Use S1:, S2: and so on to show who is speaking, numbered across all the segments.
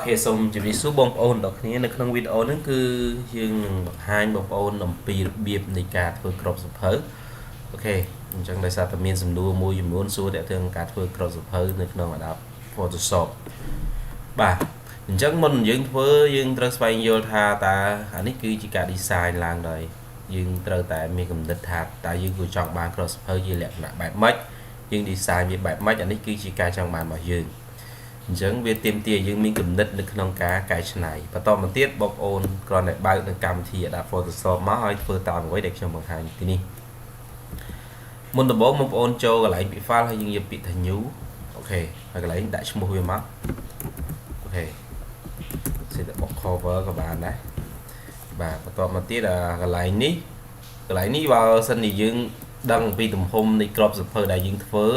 S1: Ok, xongជម្រាបសួរបងប្អូនទាំងគ្នានៅក្នុងវីដេអូនេះគឺយើងនឹងបង្ហាញបងប្អូនអំពីរបៀបនៃការធ្វើក្របសៀវភៅអូខេអញ្ចឹងដោយសារតែមានសំណួរមួយចំនួនសួរទាក់ទងនឹងការធ្វើក្របសៀវភៅនៅក្នុង Adobe Photoshop បាទអញ្ចឹងមុនយើងធ្វើយើងត្រូវស្វែងយល់ថាតើអានេះគឺជាការ design ឡើងដោយយើងត្រូវតែមានគំនិតថាតើយើងគួរចង់បានក្របសៀវភៅជាលក្ខណៈបែបម៉េចយើង design វាបែបម៉េចអានេះគឺជាការចង់បានរបស់យើងអញ្ចឹងវាទាមទារយើងមានគំនិតនៅក្នុងការកែច្នៃបន្តមកទៀតបងប្អូនគ្រាន់តែបើកនៅកម្មវិធី Adobe Photoshop មកហើយធ្វើតាមអ្វីដែលខ្ញុំបង្ហាញទីនេះមុនដំបូងបងប្អូនចូលកន្លែងពាក្យ file ហើយយើងយកពាក្យថា new អូខេហើយកន្លែងដាក់ឈ្មោះវាមកអូខេសេតបុក cover ក៏បានដែរបាទបន្តមកទៀតកន្លែងនេះបើសិនជាយើងដឹងពីទំហំនៃក្របសៀវភៅដែលយើងធ្វើ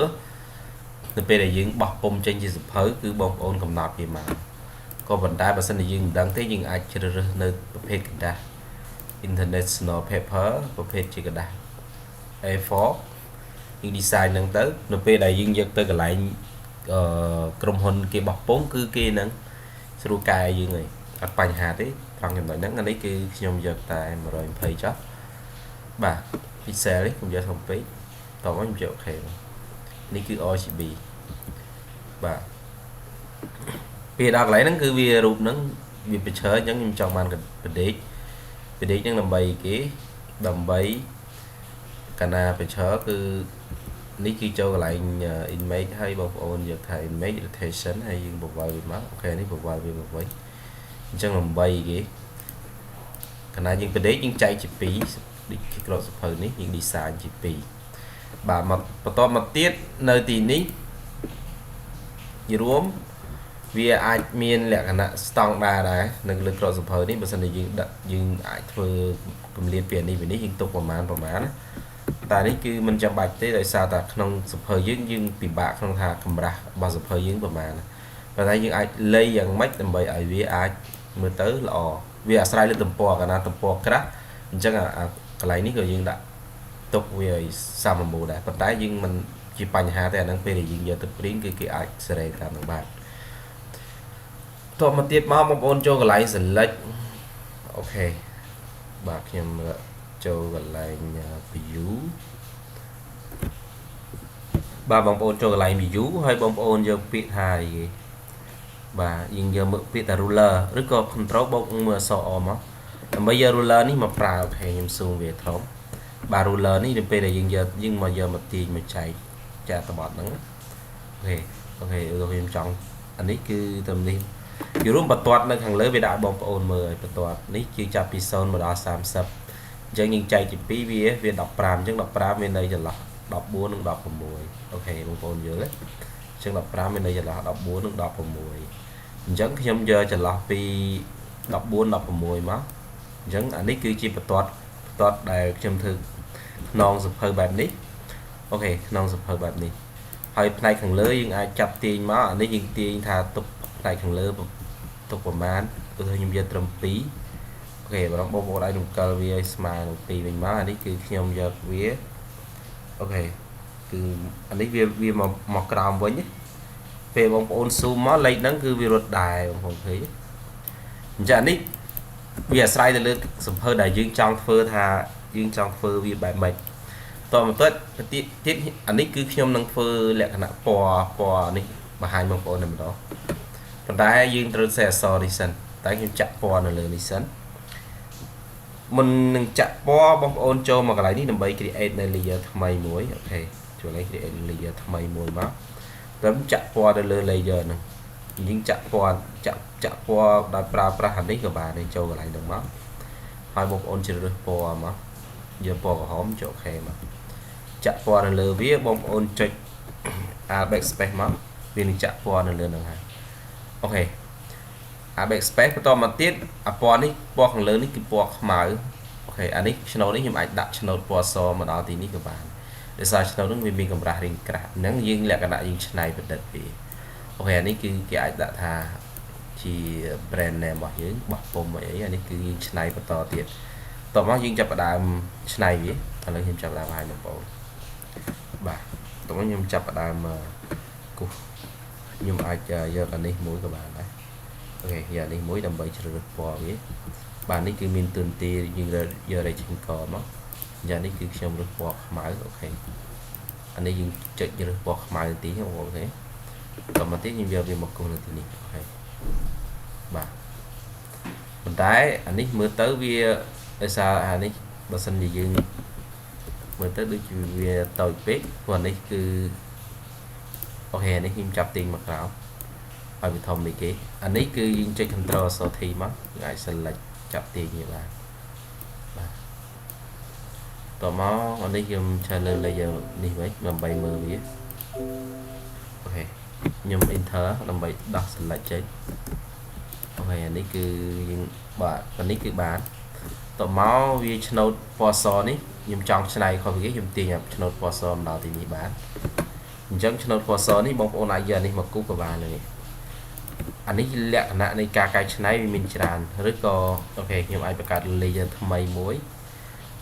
S1: នៅពេលដែលយើងបោះពុម្ពចេញជាសៀវភៅគឺបងប្អូនកំណត់វាមកក៏ប៉ុន្តែបើសិនជាយើងមិនដឹងទេយើងអាចជ្រើសរើសនៅប្រភេទกระดาษ international paper ប្រភេទជាกระดาษ A4 យើង design ហ្នឹងទៅនៅពេលដែលយើងយកទៅកន្លែងក្រុមហ៊ុនគេបោះពុម្ពគឺគេនឹងស្រួលកែយើងហើយអត់បញ្ហាទេត្រង់ចំណុចហ្នឹងអានេះគឺខ្ញុំយកតែ120ចុះបាទ pixel នេះខ្ញុំយកធំពេកតោះខ្ញុំយក OK នេះគឺ RGB បាទពីដល់កន្លែងហ្នឹងគឺវារូបហ្នឹងវា picture អញ្ចឹងខ្ញុំចង់បានប្រដេកហ្នឹងដើម្បីកាលណា picture គឺនេះគឺចូលកន្លែង image ហើយបងប្អូនយកថា image rotation ហើយយើងបង្វិលវាមកអូខេនេះបង្វិលវាមកវិញអញ្ចឹងដើម្បីគេកាលណាយើងប្រដេកយើងចែកជា2ដូចក្របសៀវភៅនេះយើង design ជា2បាទបន្តមកទៀតនៅទីនេះរួមវាអាចមានលក្ខណៈ standard ដែរនៅលើក្របសៀវភៅនេះបើសិនជាយើងអាចធ្វើគម្លាតពីនេះយើងទុកប្រមាណតែនេះគឺមិនចាំបាច់ទេដោយសារតែក្នុងសៀវភៅយើងពិបាកក្នុងថាកម្រាស់របស់សៀវភៅយើងប្រមាណប៉ុន្តែយើងអាចលៃយ៉ាងម៉េចដើម្បីឲ្យវាអាចមើលទៅល្អវាអាស្រ័យលើទំព័រកាលណាទំព័រក្រាស់អញ្ចឹងកន្លែងនេះក៏យើងដាក់ទុកវាឲ្យសមមូលដែរប៉ុន្តែយើងមិនជាបញ្ហាទេអាហ្នឹងពេលដែលយើងយកទៅ print គឺគេអាចសេរីតាមនឹងបានតមកទៀតមកបងប្អូនចូលកន្លែង select អូខេបាទខ្ញុំចូលកន្លែង view បាទបងប្អូនចូលកន្លែង view ហើយបងប្អូនយកពាក្យថាអីបាទយើងយកមើលពាក្យថា ruler ឬក៏ control បូកមើលអក្សរ អមកដើម្បីយក ruler នេះមកប្រើអូខេខ្ញុំស៊ូមវាធំបាទ ruler នេះទៅពេលដែលយើងមកទាញមកចែកចាក់តបត់ហ្នឹងអូខេខ្ញុំចង់អានេះគឺទៅនេះវារួមបន្ទាត់នៅខាងលើវាដាក់បងប្អូនមើលឲ្យបន្ទាត់នេះគឺចាប់ពី0មកដល់30អញ្ចឹងយើងចែកជា2វា15អញ្ចឹង15មានន័យចន្លោះ14និង16អូខេបងប្អូនយល់ទេអញ្ចឹង15មានន័យចន្លោះ14និង16អញ្ចឹងខ្ញុំយកចន្លោះពី14 16មកអញ្ចឹងអានេះគឺជាបន្ទាត់ដែលខ្ញុំធ្វើខ្នងសៀវភៅបែបនេះអូខេខ្នងសៀវភៅបែបនេះហើយផ្នែកខាងលើយើងអាចចាប់ទាញមកអានេះយើងទាញថាទុកផ្នែកខាងលើទុកប្រមាណគឺខ្ញុំយកត្រឹម2អូខេបងប្អូនអាចរំកិលវាឲ្យស្មើនឹង2វិញមកអានេះគឺខ្ញុំយកវាអូខេគឺអានេះវាមកក្រោមវិញពេលបងប្អូនស៊ូមមកលេខហ្នឹងគឺវារត់ដែរបងប្អូនឃើញអញ្ចឹងអានេះវាអាស្រ័យទៅលើសៀវភៅដែលយើងចង់ធ្វើថាយើងចង់ធ្វើវាបែបម៉េចតមកទៀតអានេះគឺខ្ញុំនឹងធ្វើលក្ខណៈពណ៌នេះបង្ហាញបងប្អូនតែម្ដងប៉ុន្តែយើងត្រូវសេអក្សរនេះសិនតែខ្ញុំចាក់ពណ៌នៅលើនេះសិនមុននឹងចាក់ពណ៌បងប្អូនចូលមកកន្លែងនេះដើម្បី create នៅ layer ថ្មីមួយអូខេចូលលេខ create layer ថ្មីមួយមកត្រឹមចាក់ពណ៌ទៅលើ layer ហ្នឹងយើងចាក់ពណ៌ដោយប្រើប្រាស់អានេះក៏បានដែរចូលកន្លែងហ្នឹងមកហើយបងប្អូនជ្រើសរើសពណ៌មកយកពណ៌ក្រហមចុច OK មកចាក់ពណ៌នៅលើវាបងប្អូនចុច backspace មកវានឹងចាក់ពណ៌នៅលើហ្នឹងហើយអូខេbackspace បន្តមកទៀតពណ៌នេះពណ៌ខាងលើនេះគឺពណ៌ខ្មៅអូខេអានេះឆ្នូតនេះខ្ញុំអាចដាក់ឆ្នូតពណ៌សមកដល់ទីនេះក៏បានដោយសារឆ្នូតហ្នឹងវាមានកម្រាស់រាងក្រាស់ហ្នឹងយើងលក្ខណៈយើងច្នៃប្រឌិតវាអូខេអានេះគឺគេអាចដាក់ថាជា brand name របស់យើងបោះពុម្ពអីអានេះគឺយើងច្នៃបន្តទៀតតោះមកយើងចាប់ផ្ដើមច្នៃវាឥឡូវខ្ញុំចាប់ផ្ដើមឲ្យបងប្អូនបាទតោះខ្ញុំចាប់ផ្ដើមគូសខ្ញុំអាចយកអានេះមួយក៏បានដែរ ok giờ này mỗi đầm bầy chưa được bỏ vậy bạn ấy cứ min tuần tì nhưng giờ đây chỉ có mà giờ này cứ xem được bỏ máy ok anh ấy dừng chạy được bỏ máy tí không ok thế còn mà tiếp nhưng giờ về một con là tí này ok bà mình tái anh ấy mới tới vì sao anh ấy bà sinh gì dừng mới tới được vì tàu pet còn đấy cứ ok anh ấy phim chập tiền mặc áo phải bị thông đi kế anh ấy cứ chơi control sau thì mất ngại xin là chập tiền như là tò mò anh ấy dùng trả lời là giờ đi với làm bài mờ biết ok nhưng enter làm bài đặt xin lại chơi ok anh ấy cứ bạn anh ấy cứ bán tò mò vì channel poso ní nhưng trong này không biết dùng tiền nhập channel poso nào thì đi bán chẳng channel poso ní bông ôn ai giờ ní mà cú của bạn này anh ấy lẹ nè này cả cái này mình tràn rất có ok nhưng aiประกาศเลยgiờทำไมมวย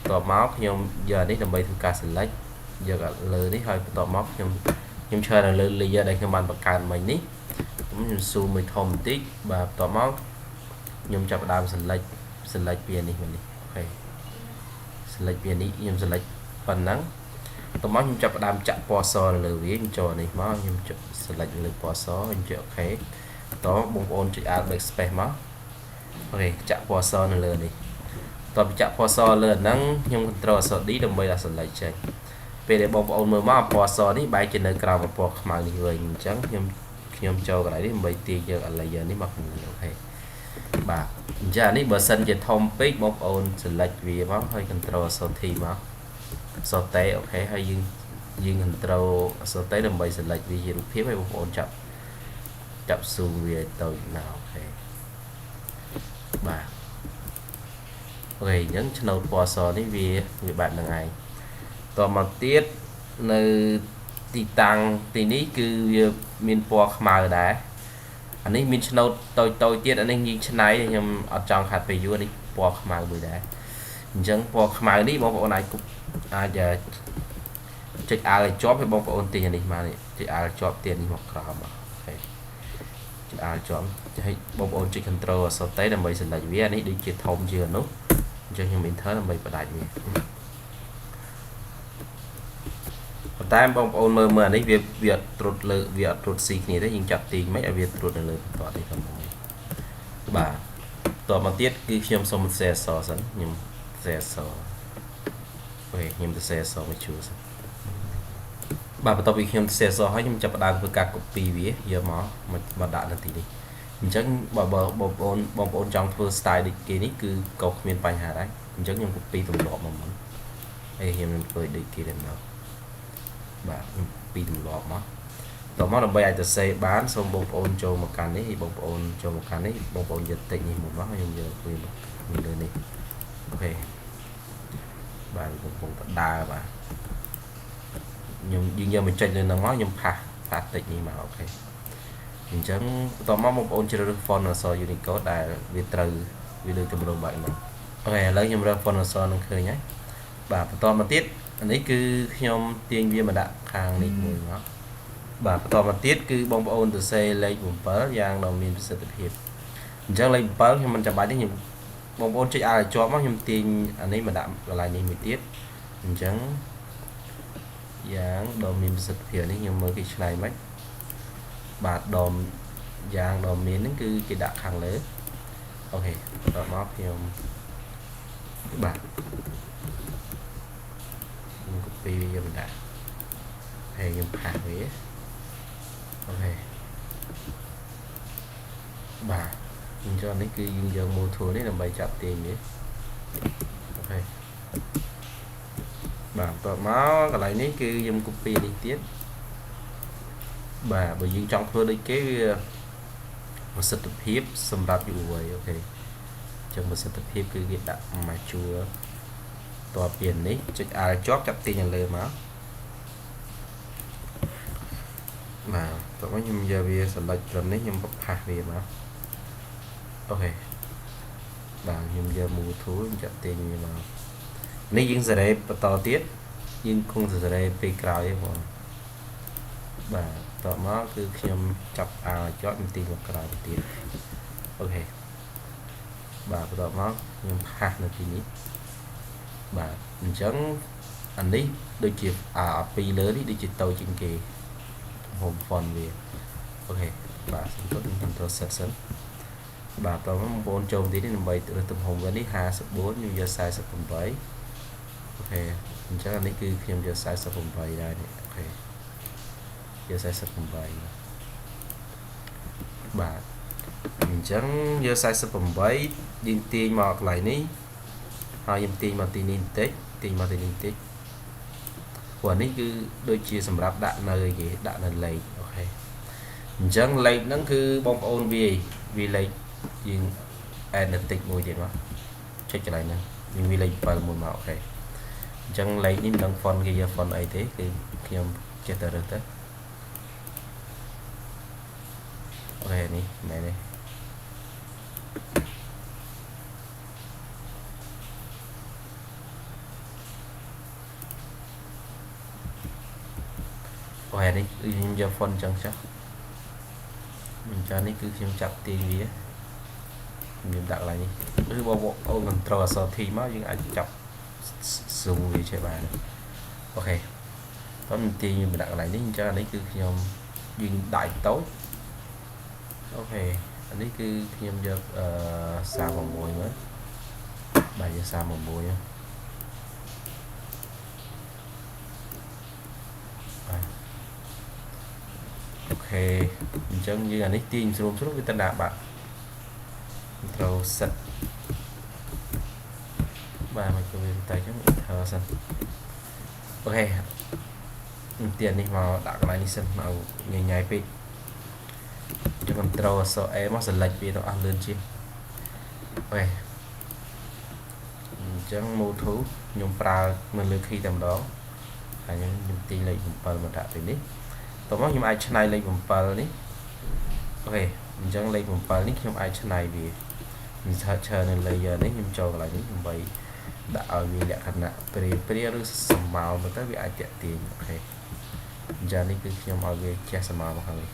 S1: ต่อมาខ្ញុំgiờនេះដើម្បីធ្វើការ select យកលើនេះហើយបន្តមកខ្ញុំឆ្លើយនៅលើ layer ដែលខ្ញុំបានបង្កើតមិញនេះខ្ញុំ zoom មួយធំបន្តិចបាទបន្តមកខ្ញុំចាប់ផ្ដើម select ពីនេះមកនេះអូខេ select ពីនេះខ្ញុំ select ប៉ុណ្ណឹងបន្តមកខ្ញុំចាប់ផ្ដើមចាក់ពណ៌សលើវាខ្ញុំចូលនេះមកខ្ញុំ select លើពណ៌សខ្ញុំចុចអូខេតបងប្អូនចុច alt backspace មកអូខេចាក់ពណ៌សនៅលើនេះតបចាក់ពណ៌សលើហ្នឹងខ្ញុំ control អក្សរ D ដើម្បីដាក់ select ចេញពេលដែលបងប្អូនមើលមកពណ៌សនេះបែរជានៅក្រៅពណ៌ខ្មៅនេះវិញអញ្ចឹងខ្ញុំចូលកន្លែងនេះដើម្បីទាញយក layer នេះមកអូខេបាទអញ្ចឹងនេះបើសិនជាធំពេកបងប្អូន select វាមកហើយ control អក្សរ T មកអក្សរ T អូខេហើយយើង control អក្សរ T ដើម្បី select វាជារូបភាពឲ្យបងប្អូនចាប់ zoom វាទៅណាអូខេបាទអូខេអញ្ចឹងឆ្នោតពណ៌សនេះវាបែបហ្នឹងឯងតមកទៀតនៅទីតាំងទីនេះគឺវាមានពណ៌ខ្មៅដែរអានេះមានឆ្នោតតូចទៀតអានេះយើងឆ្នៃខ្ញុំអត់ចង់ខាត់ពេលយូរនេះពណ៌ខ្មៅមួយដែរអញ្ចឹងពណ៌ខ្មៅនេះបងប្អូនអាចចុចឲ្យជាប់ឲ្យបងប្អូនទាញអានេះមកនេះចុចឲ្យជាប់ទៀតនេះមកក្រោមអូខេចុចឲ្យជាប់ឲ្យបងប្អូនចុច control អក្សរ T ដើម្បី select វាអានេះដូចជាធំជាងនោះអញ្ចឹងខ្ញុំ enter ដើម្បីបដាច់វាប៉ុន្តែបងប្អូនមើលអានេះវាត្រុតលើវាអត់ត្រុតស៊ីគ្នាទេយើងចាប់ទីមិនឲ្យវាត្រួតនៅលើបន្តនេះផងបាទតមកទៀតគឺខ្ញុំសូម share អក្សរសិនខ្ញុំ share អក្សរអូខេខ្ញុំ share អក្សរមកជួសិនបាទបន្ទាប់ពីខ្ញុំ share អក្សរហើយខ្ញុំចាប់ផ្ដើមធ្វើការ copy វាយកមកដាក់នៅទីនេះអញ្ចឹងបើបងប្អូនចង់ធ្វើ style ដូចគេនេះគឺក៏គ្មានបញ្ហាដែរអញ្ចឹងខ្ញុំ copy ទម្លាប់មកមុនហើយខ្ញុំនឹងធ្វើដូចគេដែរមកបាទខ្ញុំ copy ទម្លាប់មកតមកដើម្បីអាចទៅ save បានសូមបងប្អូនចូលមកកាន់នេះហើយបងប្អូនចូលមកកាន់នេះបងប្អូនយកតិចនេះមកខ្ញុំយកធ្វើលើនេះអូខេបាទបងប្អូនបដើបាទខ្ញុំយើងយកមកចុចលើហ្នឹងមកខ្ញុំផាសតិចនេះមកអូខេអញ្ចឹងបន្តមកបងប្អូនជ្រើសរើស font អក្សរ Unicode ដែលវាត្រូវវាលើទម្រង់បែបហ្នឹងអូខេឥឡូវខ្ញុំរើស font អក្សរនឹងឃើញហើយបាទបន្តមកទៀតនេះគឺខ្ញុំទាញវាមកដាក់ខាងនេះមួយមកបាទបន្តមកទៀតគឺបងប្អូនទៅសេលេខ7យ៉ាងដ៏មានប្រសិទ្ធភាពអញ្ចឹងលេខ7ខ្ញុំមិនចាំបាច់ទេខ្ញុំបងប្អូនចុចឲ្យជាប់មកខ្ញុំទាញអានេះមកដាក់កន្លែងនេះមួយទៀតអញ្ចឹងយ៉ាងដ៏មានប្រសិទ្ធភាពនេះខ្ញុំមើលគេឆ្នៃមិនបាទយ៉ាងដ៏មានហ្នឹងគឺគេដាក់ខាងលើអូខេបន្តមកខ្ញុំបាទខ្ញុំ copy វាយកមកដាក់ហើយខ្ញុំផាសវាអូខេបាទអញ្ចឹងនេះគឺយើងយក move tool នេះដើម្បីចាប់ទាញវាអូខេបាទបន្តមកកន្លែងនេះគឺខ្ញុំ copy នេះទៀតបាទបើយើងចង់ធ្វើដូចគេវាប្រសិទ្ធភាពសម្រាប់ UI អូខេចឹងប្រសិទ្ធភាពគឺគេដាក់មកជួរតបពីនេះចុច R ជាប់ចាប់ទាញនៅលើមកបាទតោះខ្ញុំយកវា select ត្រឹមនេះខ្ញុំផាសវាមកអូខេបាទខ្ញុំយក move tool ចាប់ទាញវាមកនេះយើងសេរីបន្តទៀតយើងគង់សេរីពេលក្រោយទេបងបាទតមកគឺខ្ញុំចាប់ R ជាប់ទីមកក្រោយទៀត អូខេបាទបន្ទាប់មកខ្ញុំផាសនៅទីនេះបាទអញ្ចឹងអានេះដូចជាពីលើនេះដូចជាតូចជាងគេ home font វាអូខេបាទសំទុតខ្ញុំ control set សិនបាទតោះបងប្អូនចូលទីនេះដើម្បីរើសទំហំវានេះ54ខ្ញុំយក48អូខេអញ្ចឹងអានេះគឺខ្ញុំយក48ដែរនេះអូខេយក48បាទអញ្ចឹងយក48យើងទាញមកកន្លែងនេះហើយខ្ញុំទាញមកទីនេះបន្តិចទាញមកទីនេះបន្តិចព្រោះនេះគឺដូចជាសម្រាប់ដាក់នៅគេដាក់នៅលេខអូខេអញ្ចឹងលេខហ្នឹងគឺបងប្អូនវាលេខយើង add នៅតិចមួយទៀតមកចុចកន្លែងហ្នឹងយើងវាលេខ7មួយមកអូខេអញ្ចឹងលេខនេះមិនដឹង font គេយក font អីទេគឺខ្ញុំចេះតែរើសទៅអូខេនេះមែនទេអូខេនេះខ្ញុំយក font អញ្ចឹងចុះអញ្ចឹងនេះគឺខ្ញុំចាប់ទាញវាខ្ញុំដាក់កន្លែងនេះឬបងប្អូន control អក្សរ T មកយើងអាចចាប់ zoom វាចេះបានអូខេខ្ញុំទាញខ្ញុំដាក់កន្លែងនេះអញ្ចឹងអានេះគឺខ្ញុំយើងដាក់តូចអូខេអានេះគឺខ្ញុំយក36មើលបាទយក36អូខេអញ្ចឹងយើងអានេះទាញស្រួលវាទៅដាក់បាត់ control set បាទមកជួយតែអញ្ចឹង enter សិនអូខេទៀតនេះមកដាក់កន្លែងនេះសិនមកញ៉ៃពេកចុច control អក្សរ A មក select វាទៅអស់លឿនជាងអូខេអញ្ចឹង move to ខ្ញុំប្រើនៅលើ key តែម្ដងហើយខ្ញុំទាញលេខ7មកដាក់ទីនេះតោះមកខ្ញុំអាចឆ្នៃលេខ7នេះអូខេអញ្ចឹងលេខ7នេះខ្ញុំអាចឆ្នៃវាខ្ញុំ search នៅ layer នេះខ្ញុំចូលកន្លែងនេះដើម្បីដាក់ឲ្យវាលក្ខណៈព្រាឬសម្មាលមកទៅវាអាចតាក់ទាញអូខេអញ្ចឹងនេះគឺខ្ញុំឲ្យវាជះសម្មាលមកខាងនេះ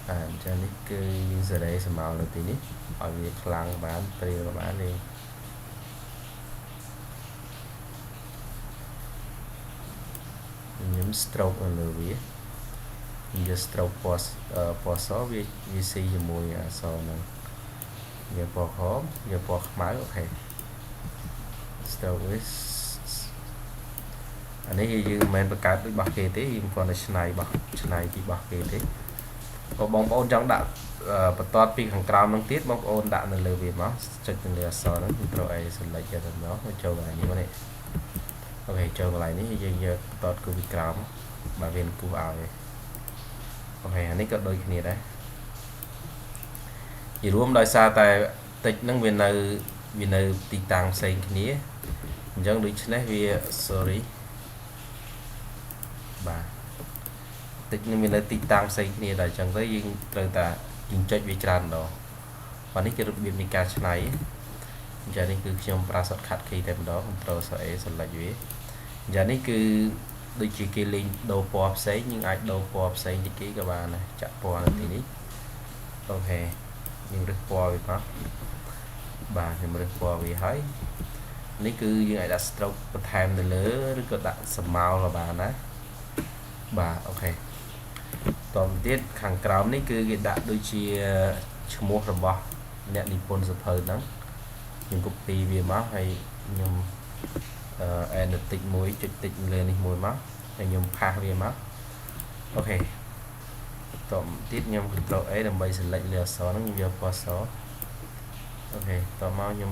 S1: អញ្ចឹងនេះគឺយើងសេរីសម្មាលនៅទីនេះឲ្យវាខ្លាំងបានព្រាក៏បានទេខ្ញុំ stroke នៅលើវាខ្ញុំយក stroke ពណ៌សវាស៊ីជាមួយអក្សរហ្នឹងយកពណ៌ខមយកពណ៌ខ្មៅអូខេ stroke នេះអានេះយើងមិនមែនបង្កើតដូចរបស់គេទេយើងគ្រាន់តែឆ្នៃពីរបស់គេទេបងប្អូនចង់ដាក់បន្ទាត់ពីខាងក្រោមហ្នឹងទៀតបងប្អូនដាក់នៅលើវាមកចុចនៅលើអក្សរហ្នឹង Ctrl A select យកទៅមកចូលកន្លែងនេះមកនេះអូខេចូលកន្លែងនេះយើងយកបន្ទាត់គូពីក្រោមបាទវាគូឲ្យអូខេអានេះក៏ដូចគ្នាដែរនិយាយរួមដោយសារតែតិចហ្នឹងវានៅទីតាំងផ្សេងគ្នាអញ្ចឹងដូច្នេះវា sorry បាទតិចនឹងមាននៅទីតាំងផ្សេងគ្នាដែរអញ្ចឹងទៅយើងត្រូវតែយើងចុចវាច្រើនដងបាទនេះជារបៀបនៃការឆ្នៃអញ្ចឹងនេះគឺខ្ញុំប្រើ shortcut key តែម្ដង Ctrl A select វាអញ្ចឹងនេះគឺដូចជាគេលេងដូរពណ៌ផ្សេងយើងអាចដូរពណ៌ផ្សេងពីគេក៏បានដែរចាក់ពណ៌នៅទីនេះអូខេយើងរើសពណ៌វាមកបាទខ្ញុំរើសពណ៌វាហើយនេះគឺយើងអាចដាក់ stroke បន្ថែមទៅលើឬក៏ដាក់សម្មាលក៏បានដែរបាទអូខេតទៅទៀតខាងក្រោមនេះគឺគេដាក់ដូចជាឈ្មោះរបស់អ្នកនិពន្ធសៀវភៅហ្នឹងខ្ញុំ copy វាមកហើយខ្ញុំ add តិចមួយចុចតិចលើនេះមួយមកហើយខ្ញុំផាសវាមកអូខេតទៅទៀតខ្ញុំ Ctrl A ដើម្បី select លើអក្សរហ្នឹងខ្ញុំយកពណ៌សអូខេតទៅមកខ្ញុំ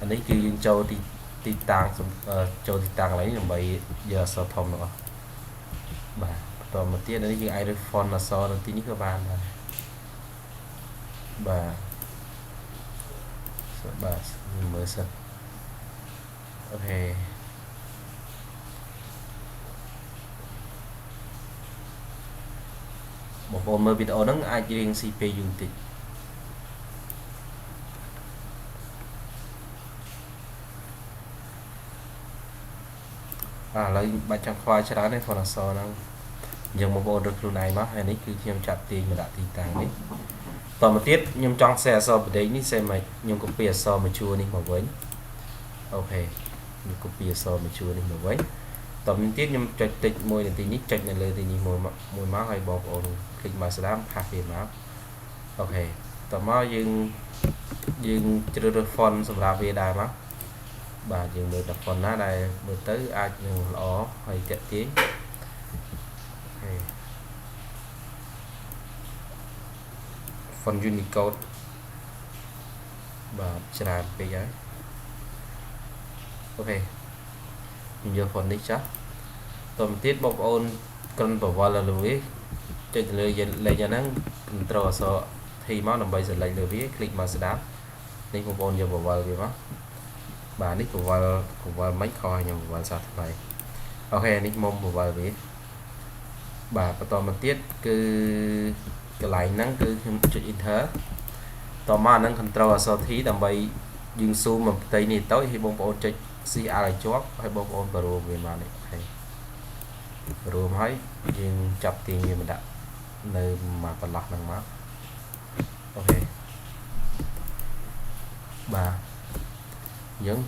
S1: អានេះគឺយើងចូលទីតាំងចូលទីតាំងកន្លែងនេះដើម្បីយកអក្សរធំទាំងអស់បាទបន្តមកទៀតនេះយើងអាចរើស font អក្សរនៅទីនេះក៏បានដែរបាទមើលសិនអូខេបងប្អូនមើលវីដេអូហ្នឹងអាចរៀងស៊ីពេលយូរតិចឥឡូវបាច់ចង់ខ្វល់ច្រើនទេ font អក្សរហ្នឹងយើងបងប្អូនរកខ្លួនឯងមកហើយនេះគឺខ្ញុំចាប់ទាញមកដាក់ទីតាំងនេះ តមកទៀតខ្ញុំចង់សេអសបដេកនេះសេមកខ្ញុំ copy អសមកជួរនេះមកវិញអូខេខ្ញុំ copy អសមកជួរនេះមកវិញតមកទៀតខ្ញុំចុចតិចមួយនាទីនេះចុចនៅលើទីនេះមួយមកហើយបងប្អូន click មកស្ដាប់ផាសវាមកអូខេតមកយើងជ្រើសរើស font សម្រាប់វាដែរមកបាទយើងមើលតែ font ណាដែលមើលទៅអាចនឹងល្អហើយទាក់ទាញអូខេ font Unicode បាទច្រើនពេកហើយអូខេខ្ញុំយក font នេះចាស់តទៅទៀតបងប្អូនគ្រាន់ប្រវល់លើវាចុចលើលេខយ៉ាងហ្នឹង Ctrl អក្សរ T មកដើម្បី select លើវា click មកស្ដាប់នេះបងប្អូនយកប្រវល់វាមកបាទនេះប្រវល់មិនខខ្ញុំប្រវល់សាថ្មីអូខេនេះមុំប្រវល់វាបាទបន្តមកទៀតគឺកន្លែងហ្នឹងគឺខ្ញុំចុច enter តមកហ្នឹង Ctrl អក្សរ T ដើម្បីយើង zoom មកផ្ទៃនេះទៅឲ្យបងប្អូនចុច CR ឲ្យជាប់ហើយបងប្អូនបរួមវាមកនេះអូខេរួមហើយយើងចាប់ទាញវាមកដាក់នៅមកបន្លោះហ្នឹងមកអូខេបាទយើង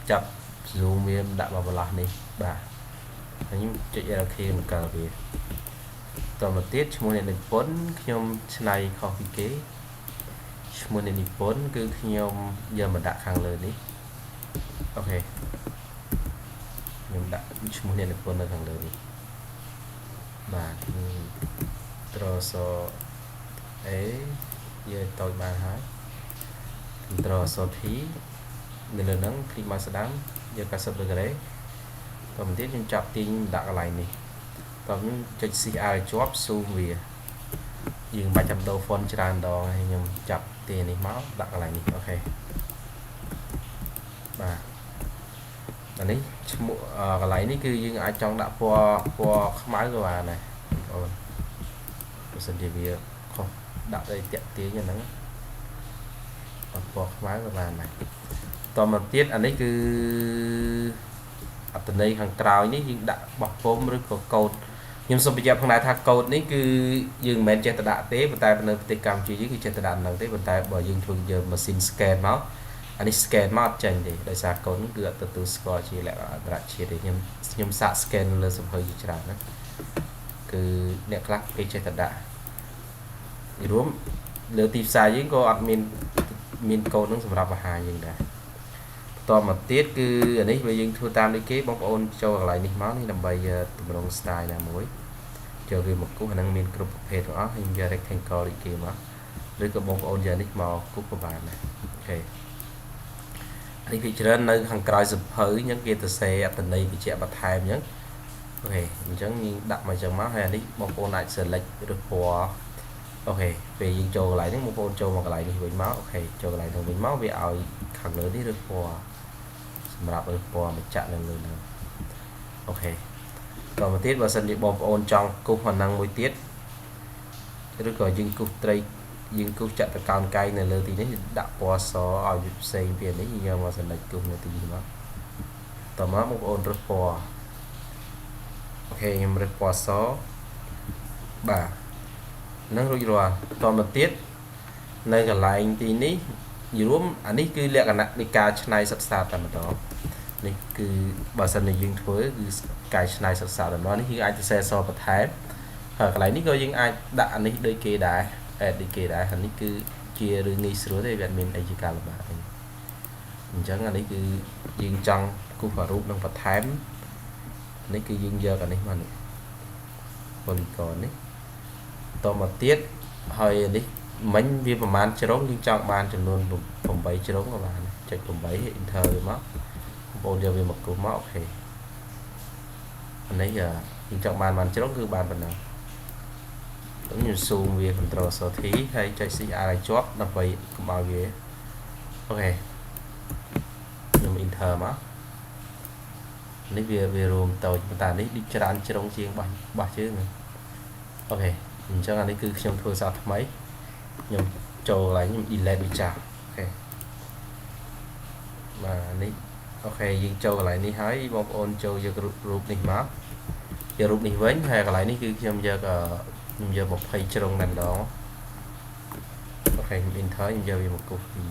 S1: ចាប់ zoom វាដាក់មកបន្លោះនេះបាទហើយខ្ញុំចុច LK មកកើវាតមកទៀតឈ្មោះអ្នកនិពន្ធខ្ញុំឆ្នៃខុសពីគេឈ្មោះអ្នកនិពន្ធគឺខ្ញុំយកមកដាក់ខាងលើនេះអូខេខ្ញុំដាក់ឈ្មោះអ្នកនិពន្ធនៅខាងលើនេះបាទត្រសអេយកតូចបានហើយត្រស T នៅលើហ្នឹង click មកស្ដាំយក90ដឺក្រេតទៅទៀតខ្ញុំចាប់ទាញដាក់កន្លែងនេះតោះខ្ញុំចុច CR ជាប់ zoom វាយើងបាច់ចាំដូរ font ច្រើនដងហើយខ្ញុំចាប់ទាញនេះមកដាក់កន្លែងនេះអូខេបាទអានេះឈ្មោះកន្លែងនេះគឺយើងអាចចង់ដាក់ពណ៌ខ្មៅក៏បានដែរបងប្អូនបើសិនជាវាខុសដាក់ទៅតាក់ទាញហ្នឹងពណ៌ខ្មៅក៏បានដែរតមកទៀតអានេះគឺអត្ថន័យខាងក្រោយនេះយើងដាក់បោះពុំឬក៏កូដខ្ញុំសូមបញ្ជាក់ផងដែរថាកូដនេះគឺយើងមិនមែនចេះតែដាក់ទេប៉ុន្តែនៅប្រទេសកម្ពុជាយើងគឺចេះតែដាក់ហ្នឹងទេប៉ុន្តែបើយើងធ្វើយកម៉ាស៊ីន scan មកអានេះ scan មកអត់ចេញទេដោយសារកូដនោះគឺអត់ទទួលស្គាល់ជាលក្ខណៈអន្តរជាតិទេខ្ញុំសាក scan លើសភៅជាច្រើនណាគឺអ្នកខ្លះគេចេះតែដាក់រួមលើទីផ្សារយើងក៏អត់មានកូដហ្នឹងសម្រាប់បង្ហាញយើងដែរតមកទៀតគឺអានេះបើយើងធ្វើតាមដូចគេបងប្អូនចូលកន្លែងនេះមកនេះដើម្បីតម្រង់ style ណាមួយចូលវាមកគូសអាហ្នឹងមានគ្រប់ប្រភេទទាំងអស់ខ្ញុំយក rectangle ដូចគេមកឬក៏បងប្អូនយកនេះមកគូសក៏បានដែរអូខេនេះគឺច្រើននៅខាងក្រោយសភៅអញ្ចឹងគេទៅសេអត្ថន័យបញ្ជាក់បន្ថែមអញ្ចឹងអូខេអញ្ចឹងយើងដាក់មកអញ្ចឹងមកហើយអានេះបងប្អូនអាច select ឬពណ៌អូខេពេលយើងចូលកន្លែងនេះបងប្អូនចូលមកកន្លែងនេះវិញមកអូខេចូលកន្លែងនោះវិញមកវាឲ្យខាងលើនេះឬពណ៌សម្រាប់ឬពណ៌មកចាក់នៅលើហ្នឹងអូខេតទៅទៀតបើសិនជាបងប្អូនចង់គូសអាហ្នឹងមួយទៀតឬក៏យើងគូសត្រីយើងគូសចាក់តកោណកែងនៅលើទីនេះដាក់ពណ៌សឲ្យវាផ្សេងពីនេះយើងមក select គូសនៅទីនេះមកតមកបងប្អូនរើសពណ៌អូខេខ្ញុំរើសពណ៌សបាទនឹងរួចរាល់តមកទៀតនៅកន្លែងទីនេះរួមអានេះគឺលក្ខណៈនៃការច្នៃសិក្សាតែម្ដងនេះគឺបើសិនជាយើងធ្វើគឺការច្នៃសិក្សាតែម្ដងនេះគឺអាចសរសេរអក្សរបន្ថែមហើយកន្លែងនេះក៏យើងអាចដាក់អានេះដូចគេដែរ add ដូចគេដែរហើយនេះគឺជារឿងងាយស្រួលទេវាអត់មានអីជាការលំបាកទេអញ្ចឹងអានេះគឺយើងចង់គូសរូបនឹងបន្ថែមនេះគឺយើងយកអានេះមកនេះ polygon នេះតមកទៀតហើយនេះមិញវាប្រហែលជ្រុងយើងចង់បានចំនួន8ជ្រុងក៏បានចុច8 enter វាមកបងប្អូនយកវាមកគូសមកអូខេអានេះយើងចង់បានជ្រុងគឺបានប៉ុណ្ណឹងខ្ញុំ zoom វា Ctrl T ហើយចុច CR ឲ្យជាប់ដើម្បីកុំឲ្យវាអូខេខ្ញុំ enter មកនេះវារួមតូចប៉ុន្តែនេះដូចច្រើនជ្រុងជាងបោះជើងអូខេអញ្ចឹងអានេះគឺខ្ញុំធ្វើសារថ្មីខ្ញុំចូលកន្លែងខ្ញុំ delete វាចាស់អូខេបាទនេះអូខេយើងចូលកន្លែងនេះហើយបងប្អូនចូលយករូបនេះមកយករូបនេះវិញហើយកន្លែងនេះគឺខ្ញុំយក20ជ្រុងតែម្ដងអូ ok mình thấy giờ về một cục thì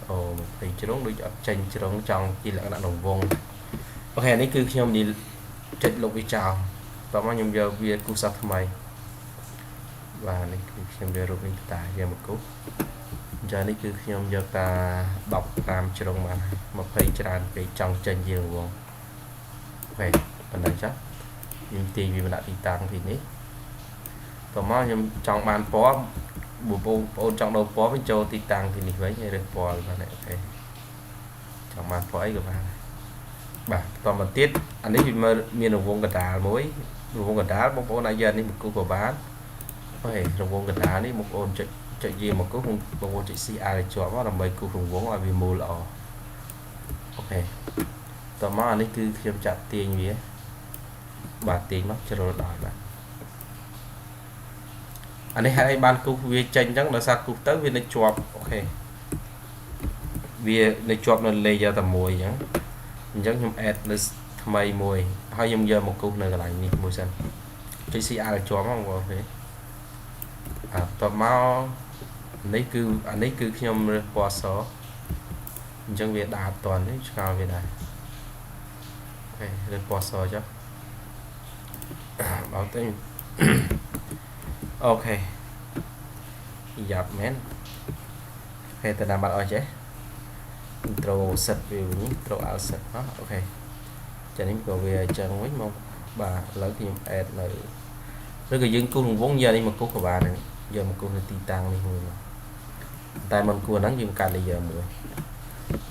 S1: ồ thì trống đôi tranh trống trong chỉ là đã đồng vong ok này cứ nhom đi chạy lục đi chào tao mà nhom giờ về cú sắp mày và này cứ nhom giờ rồi ta về một cú giờ này cứ nhom giờ ta đọc tam trống mà một thấy tràn cái trong tranh gì đồng vong ok phần này chắc nhưng tiền vì mình đã đi tăng thì nít còn mà nhom trong bàn phó bộ trong đầu phó với châu thì tăng thì với như được phò và này ok trong bàn phó ấy các bạn bà còn một tiết anh ấy mà miền đồng vuông gạch đá mối đồng vuông gạch đá bóng này giờ đi một cô của bán có thể đồng vuông gạch đá đi một ôn chạy gì một cú không đồng vuông chạy CA để chọn nó là mấy cú đồng vuông là vì mù lọ ok tao mà anh ấy cứ khiêm chặt tiền gì bà tiền nó cho rồi đòi bạn anh ấy hay ban cú về tranh chắc là sao cú tới viên nó chọp ok vì nó chọp nó lấy ra tầm mùi nhá giống như add mày mùi hay dùng giờ một cú này lại nhỉ mùi xanh cái CA là chó mà không thế à tao mau anh ấy cứ nhom qua số chẳng việc đạt toàn đấy cao về này ok được qua số chứ bảo tên ok dập mến ok tôi làm bạn ơi chứ intro set view intro out set đó ok cho nên có về chân mấy mong bà lấy thì add này rất là dân cung vốn giờ đi một cú của bà này giờ một cú là titan đi người tại mình cua nắng dùng cả bây giờ mùa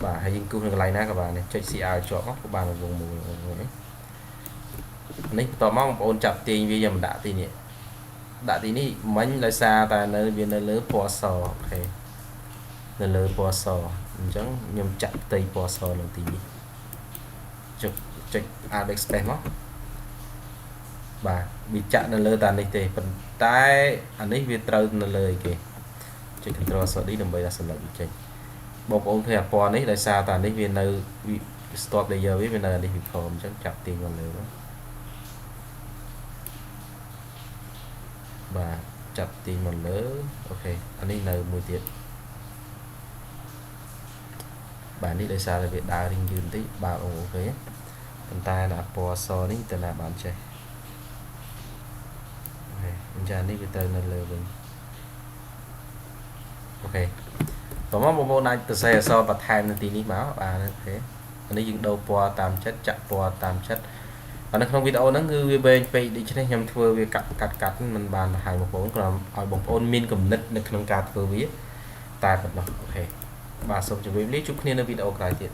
S1: bà hay dân cung lại nè các bạn này chơi CR cho của bà là vùng mùa này tò mong ôn chặt tiền bây giờ mình đã tiền nhỉ đã tí ní mấy lại xa tại nơi bên nơi lớn po sò ok nơi lớn po sò chẳng nhầm chặt tay po sò lần tí chụp check AliExpress nó bà bị chặn nơi lớn tàn đây thì phần tay anh ấy viết trâu nơi lời kì check control sợ đi đừng bây giờ sẵn lợn check bọc ôn theo po ấy lại xa tàn đấy viên nơi stop bây giờ biết bên này đi việc phòng chắc chặt tiền còn lừa đó và chặt tiền mình lớn ok anh ấy nơi mua tiền bạn đi đây xa là việc đa riêng dừng tí bảo ok phần tay là po so ní tên là bạn chơi ok giờ ní cái tên là lừa mình ok có một bộ này từ xe so và time thì ní máu bà thế anh ấy dừng đâu po tam chất chặt po tam chất và nó không video nó ngư bên đi cho nên nhầm thưa về cắt mình bàn hai một bốn còn hỏi bóng ôn min cầm nứt được nâng cao thưa viết tài vật nó ok bà xong cho với lý chúc nên video cải thiện